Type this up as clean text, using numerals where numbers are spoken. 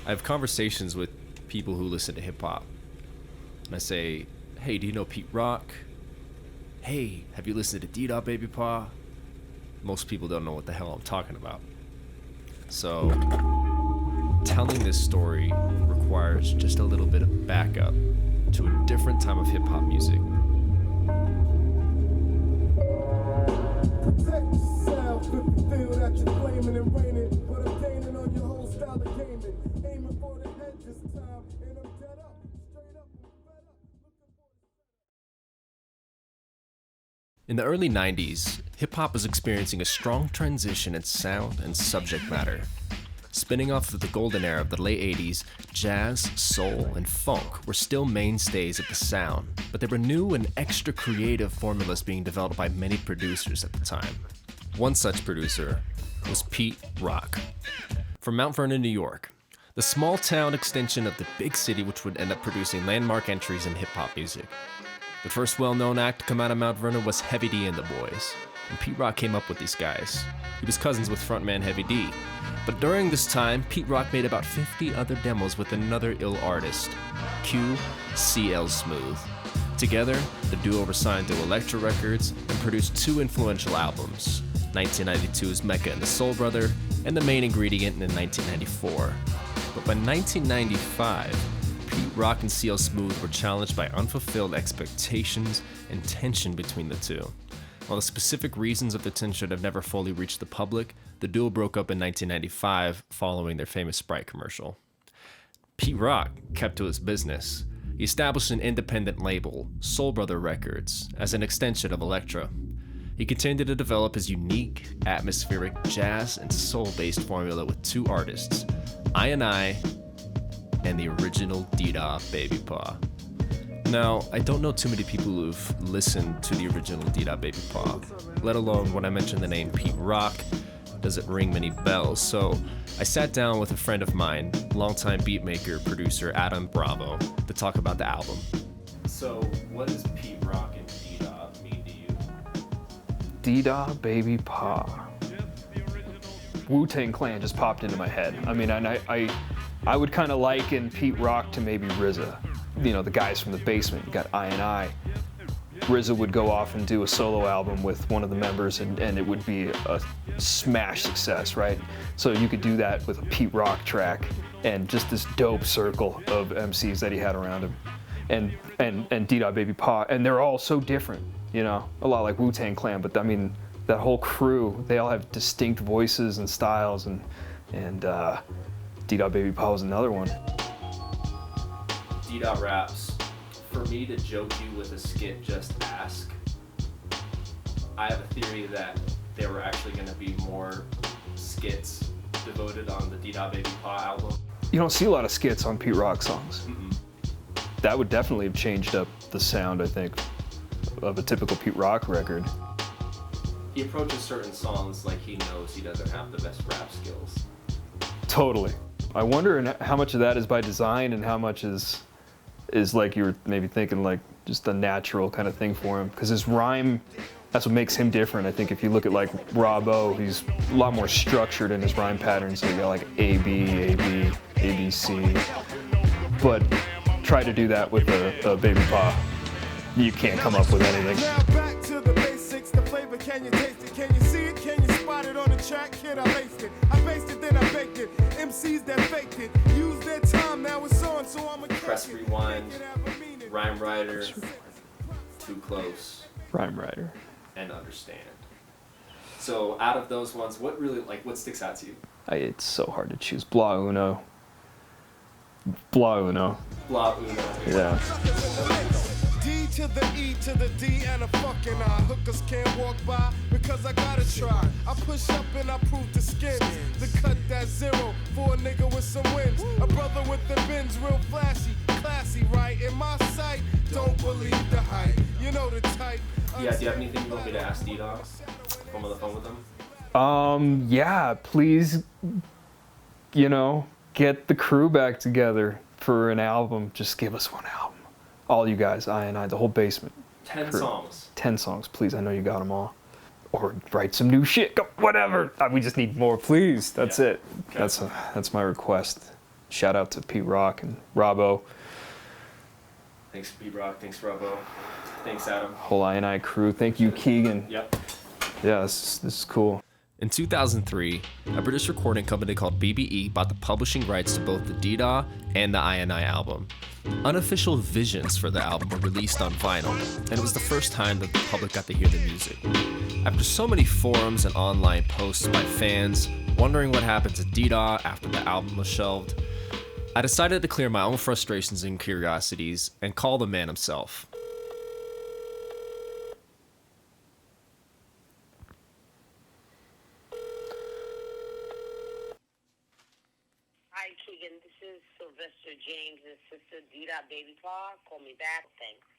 I have conversations with people who listen to hip hop. And I say, hey, do you know Pete Rock? Hey, have you listened to Dedi Baby Pa? Most people don't know what the hell I'm talking about. So, telling this story requires just a little bit of backup to a different time of hip hop music. In the early 90s, hip-hop was experiencing a strong transition in sound and subject matter. Spinning off of the golden era of the late 80s, jazz, soul, and funk were still mainstays of the sound, but there were new and extra creative formulas being developed by many producers at the time. One such producer was Pete Rock. From Mount Vernon, New York, the small-town extension of the big city which would end up producing landmark entries in hip-hop music. The first well-known act to come out of Mount Vernon was Heavy D and the Boys, and Pete Rock came up with these guys. He was cousins with frontman Heavy D. But during this time, Pete Rock made about 50 other demos with another ill artist, CL Smooth. Together, the duo were signed to Elektra Records and produced two influential albums, 1992's Mecca and the Soul Brother, and The Main Ingredient in 1994. But by 1995, Pete Rock and CL Smooth were challenged by unfulfilled expectations and tension between the two. While the specific reasons of the tension have never fully reached the public, the duo broke up in 1995 following their famous Sprite commercial. Pete Rock kept to his business. He established an independent label, Soul Brother Records, as an extension of Elektra. He continued to develop his unique, atmospheric jazz and soul-based formula with two artists, I and the original Dedi Baby Pa. Now, I don't know too many people who've listened to the original Dedi Baby Pa, let alone when I mention the name Pete Rock, doesn't ring many bells. So I sat down with a friend of mine, longtime beatmaker, producer Adam Bravo, to talk about the album. So, what does Pete Rock and Deda mean to you? Dedi Baby Pa. Wu-Tang Clan just popped into my head. I mean, I would kind of liken Pete Rock to maybe RZA. You know, the guys from the basement. You got I. RZA would go off and do a solo album with one of the members, and it would be a smash success, right? So you could do that with a Pete Rock track and just this dope circle of MCs that he had around him. And Dedi Baby Pa, and they're all so different, you know, a lot like Wu-Tang Clan, but I mean, that whole crew, they all have distinct voices and styles, and Dedi Baby Pa was another one. Deda raps, for me to joke you with a skit, just ask. I have a theory that there were actually going to be more skits devoted on the Dedi Baby Pa album. You don't see a lot of skits on Pete Rock songs. Mm-mm. That would definitely have changed up the sound, I think, of a typical Pete Rock record. He approaches certain songs like he knows he doesn't have the best rap skills. Totally. I wonder how much of that is by design and how much is like you were maybe thinking like just a natural kind of thing for him. Because his rhyme, that's what makes him different. I think if you look at like Rob O, he's a lot more structured in his rhyme patterns. So you got like A, B, A, B, A, B, C. But try to do that with a Baby Pa. You can't come up with anything. Now back to the basics, the flavor, can you taste it? Can you see it? Can you spot it on the track? Kid, I laced it. I based it, then I baked it. MCs that faked it, use their time, now it's on, so I'm a Press rewind, Rhyme Writer, Too Close, Rhyme Writer, and Understand. So out of those ones, what sticks out to you? It's so hard to choose. Blah Uno. Blah Uno. Blah Uno. Yeah. D to the E to the D and a fucking I. Hookers can't walk by because I gotta try. I push up and I prove the skins. The cut that zero for a nigga with some wins. A brother with the bins, real flashy, classy, right? In my sight, don't believe the hype. You know the type. Yeah, do you have anything you want me to ask Deda? I'm on the phone with him. Yeah, please, you know, get the crew back together for an album. Just give us one album. All you guys, I, the whole basement. 10 crew. songs. 10 songs, please. I know you got them all. Or write some new shit. Whatever. We just need more, please. That's it. Okay. That's my request. Shout out to Pete Rock and Robbo. Thanks, Pete Rock. Thanks, Robbo. Thanks, Adam. Whole INI crew. Thank you, Keegan. Yep. Yeah, this is cool. In 2003, a British recording company called BBE bought the publishing rights to both the Deda and the INI album. Unofficial visions for the album were released on vinyl, and it was the first time that the public got to hear the music. After so many forums and online posts by fans wondering what happened to Deda after the album was shelved, I decided to clear my own frustrations and curiosities and call the man himself. Hi, Keegan. This is Sylvester James' sister, Dedi Baby Pa. Call me back. Thanks.